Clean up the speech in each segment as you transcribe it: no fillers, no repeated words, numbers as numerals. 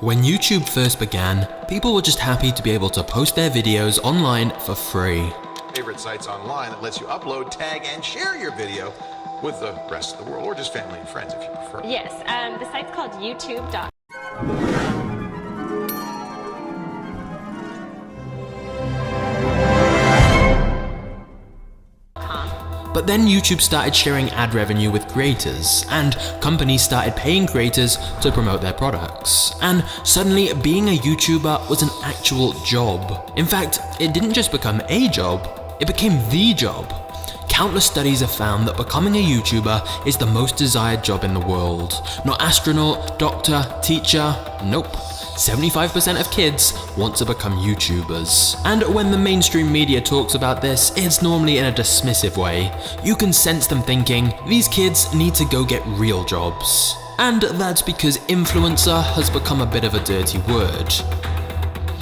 When YouTube first began, people were just happy to be able to post their videos online for free. Favorite sites online that lets you upload, tag, and share your video with the rest of the world, or just family and friends if you prefer. Yes, the site's called YouTube.com. But then YouTube started sharing ad revenue with creators, and companies started paying creators to promote their products. And suddenly, being a YouTuber was an actual job. In fact, it didn't just become a job, it became the job. Countless studies have found that becoming a YouTuber is the most desired job in the world. Not astronaut, doctor, teacher, nope. 75% of kids want to become YouTubers. And when the mainstream media talks about this, it's normally in a dismissive way. You can sense them thinking, these kids need to go get real jobs. And that's because influencer has become a bit of a dirty word.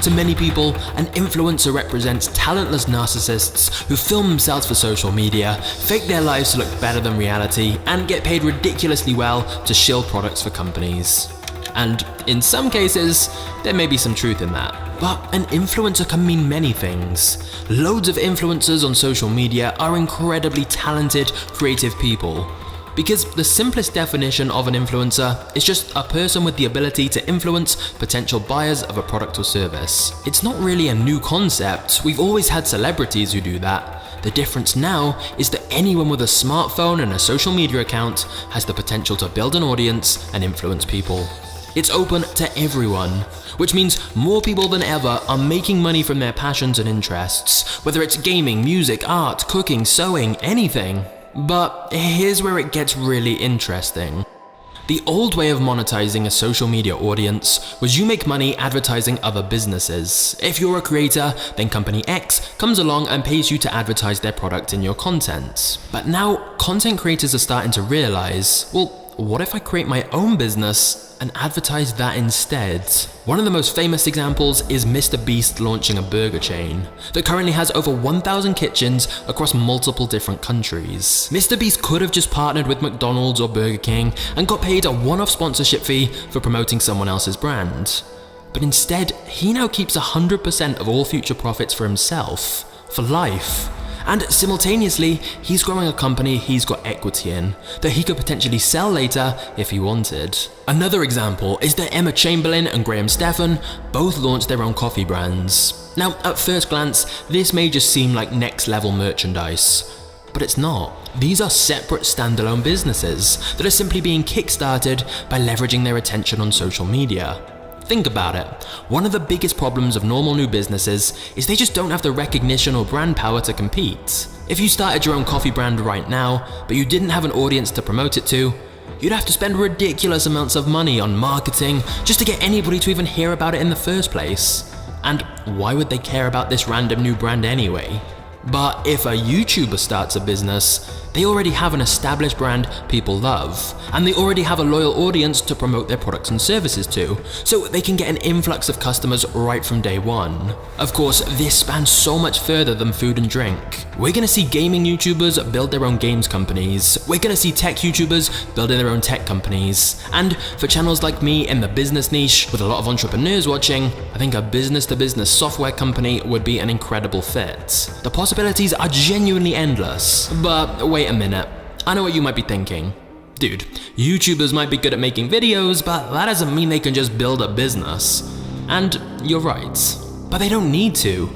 To many people, an influencer represents talentless narcissists who film themselves for social media, fake their lives to look better than reality, and get paid ridiculously well to shill products for companies. And in some cases, there may be some truth in that. But an influencer can mean many things. Loads of influencers on social media are incredibly talented, creative people. Because the simplest definition of an influencer is just a person with the ability to influence potential buyers of a product or service. It's not really a new concept, we've always had celebrities who do that. The difference now is that anyone with a smartphone and a social media account has the potential to build an audience and influence people. It's open to everyone, which means more people than ever are making money from their passions and interests, whether it's gaming, music, art, cooking, sewing, anything. But here's where it gets really interesting. The old way of monetizing a social media audience was you make money advertising other businesses. If you're a creator, then company X comes along and pays you to advertise their product in your content. But now, content creators are starting to realize, well, what if I create my own business and advertise that instead? One of the most famous examples is Mr. Beast launching a burger chain that currently has over 1,000 kitchens across multiple different countries. Mr. Beast could have just partnered with McDonald's or Burger King and got paid a one-off sponsorship fee for promoting someone else's brand. But instead, he now keeps 100% of all future profits for himself, for life. And simultaneously, he's growing a company he's got equity in, that he could potentially sell later if he wanted. Another example is that Emma Chamberlain and Graham Stephan both launched their own coffee brands. Now, at first glance, this may just seem like next level merchandise, but it's not. These are separate standalone businesses that are simply being kickstarted by leveraging their attention on social media. Think about it. One of the biggest problems of normal new businesses is they just don't have the recognition or brand power to compete. If you started your own coffee brand right now, but you didn't have an audience to promote it to, you'd have to spend ridiculous amounts of money on marketing just to get anybody to even hear about it in the first place. And why would they care about this random new brand anyway? But if a YouTuber starts a business, they already have an established brand people love, and they already have a loyal audience to promote their products and services to, so they can get an influx of customers right from day one. Of course, this spans so much further than food and drink. We're gonna see gaming YouTubers build their own games companies, we're gonna see tech YouTubers building their own tech companies, and for channels like me in the business niche with a lot of entrepreneurs watching, I think a business-to-business software company would be an incredible fit. The possibilities are genuinely endless. But wait a minute, I know what you might be thinking. Dude, YouTubers might be good at making videos, but that doesn't mean they can just build a business. And you're right, but they don't need to.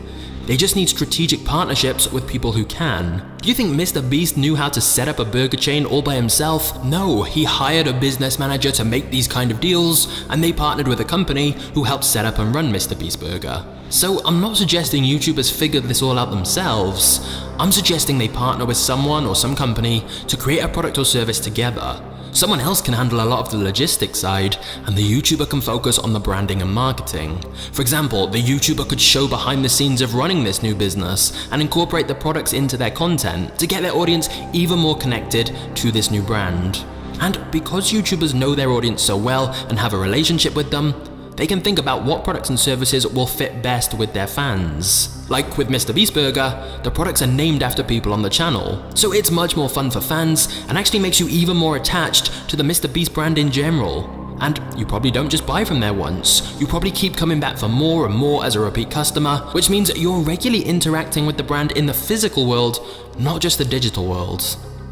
They just need strategic partnerships with people who can. Do you think Mr. Beast knew how to set up a burger chain all by himself? No, he hired a business manager to make these kind of deals, and they partnered with a company who helped set up and run Mr. Beast Burger. So I'm not suggesting YouTubers figured this all out themselves. I'm suggesting they partner with someone or some company to create a product or service together. Someone else can handle a lot of the logistics side, and the YouTuber can focus on the branding and marketing. For example, the YouTuber could show behind the scenes of running this new business and incorporate the products into their content to get their audience even more connected to this new brand. And because YouTubers know their audience so well and have a relationship with them, they can think about what products and services will fit best with their fans. Like with Mr. Beast Burger, the products are named after people on the channel, so it's much more fun for fans and actually makes you even more attached to the Mr. Beast brand in general. And you probably don't just buy from there once, you probably keep coming back for more and more as a repeat customer, which means you're regularly interacting with the brand in the physical world, not just the digital world.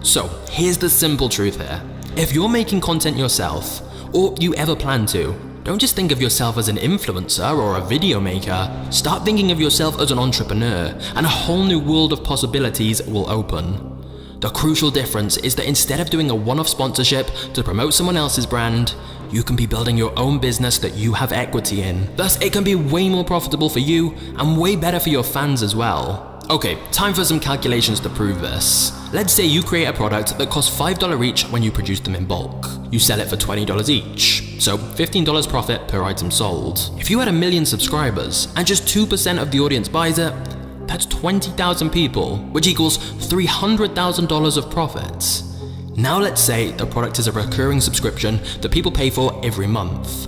So here's the simple truth here. If you're making content yourself, or you ever plan to, don't just think of yourself as an influencer or a video maker. Start thinking of yourself as an entrepreneur, and a whole new world of possibilities will open. The crucial difference is that instead of doing a one-off sponsorship to promote someone else's brand, you can be building your own business that you have equity in. Thus, it can be way more profitable for you and way better for your fans as well. Okay, time for some calculations to prove this. Let's say you create a product that costs $5 each when you produce them in bulk. You sell it for $20 each, so $15 profit per item sold. If you had 1 million subscribers and just 2% of the audience buys it, that's 20,000 people, which equals $300,000 of profits. Now let's say the product is a recurring subscription that people pay for every month.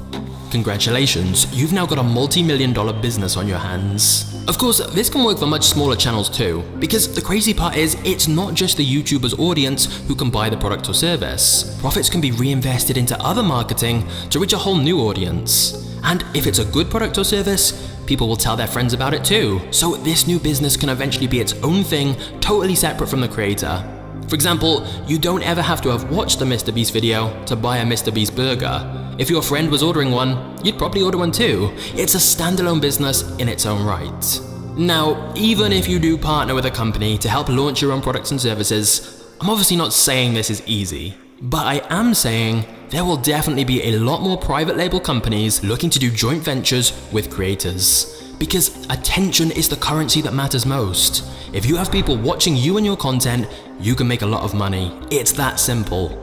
Congratulations, you've now got a multi-million-dollar business on your hands. Of course, this can work for much smaller channels too, because the crazy part is it's not just the YouTuber's audience who can buy the product or service. Profits can be reinvested into other marketing to reach a whole new audience. And if it's a good product or service, people will tell their friends about it too. So this new business can eventually be its own thing, totally separate from the creator. For example, you don't ever have to have watched a MrBeast video to buy a MrBeast burger. If your friend was ordering one, you'd probably order one too. It's a standalone business in its own right. Now, even if you do partner with a company to help launch your own products and services, I'm obviously not saying this is easy, but I am saying there will definitely be a lot more private label companies looking to do joint ventures with creators. Because attention is the currency that matters most. If you have people watching you and your content, you can make a lot of money. It's that simple.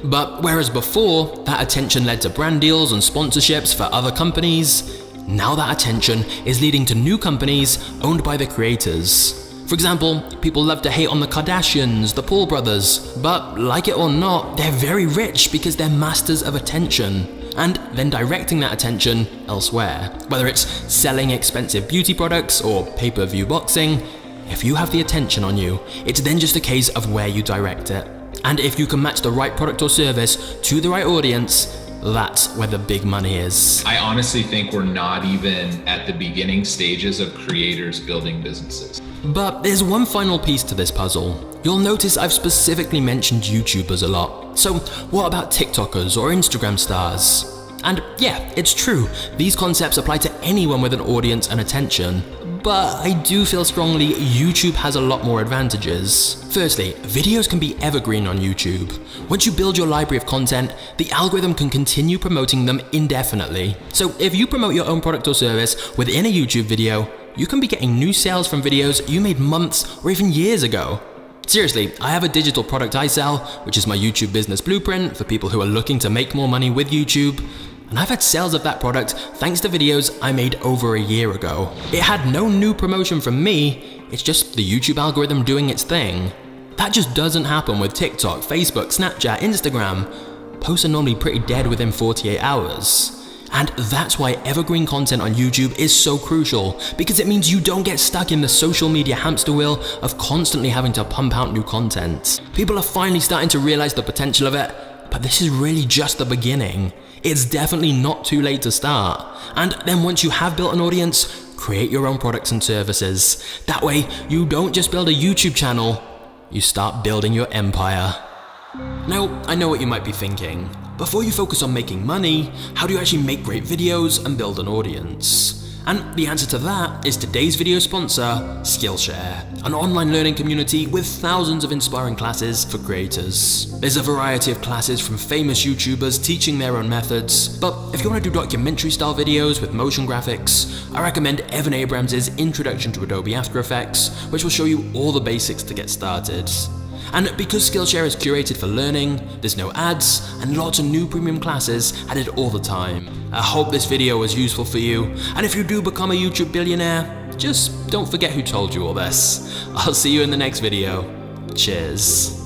But whereas before, that attention led to brand deals and sponsorships for other companies, now that attention is leading to new companies owned by the creators. For example, people love to hate on the Kardashians, the Paul brothers, but like it or not, they're very rich because they're masters of attention, and then directing that attention elsewhere. Whether it's selling expensive beauty products or pay-per-view boxing, if you have the attention on you, it's then just a case of where you direct it. And if you can match the right product or service to the right audience, that's where the big money is. I honestly think we're not even at the beginning stages of creators building businesses. But there's one final piece to this puzzle. You'll notice I've specifically mentioned YouTubers a lot. So what about TikTokers or Instagram stars? And yeah, it's true, these concepts apply to anyone with an audience and attention. But I do feel strongly YouTube has a lot more advantages. Firstly, videos can be evergreen on YouTube. Once you build your library of content, the algorithm can continue promoting them indefinitely. So if you promote your own product or service within a YouTube video, you can be getting new sales from videos you made months or even years ago. Seriously, I have a digital product I sell, which is my YouTube business blueprint for people who are looking to make more money with YouTube. And I've had sales of that product thanks to videos I made over a year ago. It had no new promotion from me, it's just the YouTube algorithm doing its thing. That just doesn't happen with TikTok, Facebook, Snapchat, Instagram. Posts are normally pretty dead within 48 hours. And that's why evergreen content on YouTube is so crucial, because it means you don't get stuck in the social media hamster wheel of constantly having to pump out new content. People are finally starting to realize the potential of it, but this is really just the beginning. It's definitely not too late to start. And then once you have built an audience, create your own products and services. That way, you don't just build a YouTube channel, you start building your empire. Now, I know what you might be thinking. Before you focus on making money, how do you actually make great videos and build an audience? And the answer to that is today's video sponsor, Skillshare, an online learning community with thousands of inspiring classes for creators. There's a variety of classes from famous YouTubers teaching their own methods, but if you want to do documentary style videos with motion graphics, I recommend Evan Abrams' Introduction to Adobe After Effects, which will show you all the basics to get started. And because Skillshare is curated for learning, there's no ads, and lots of new premium classes added all the time. I hope this video was useful for you, and if you do become a YouTube billionaire, just don't forget who told you all this. I'll see you in the next video. Cheers.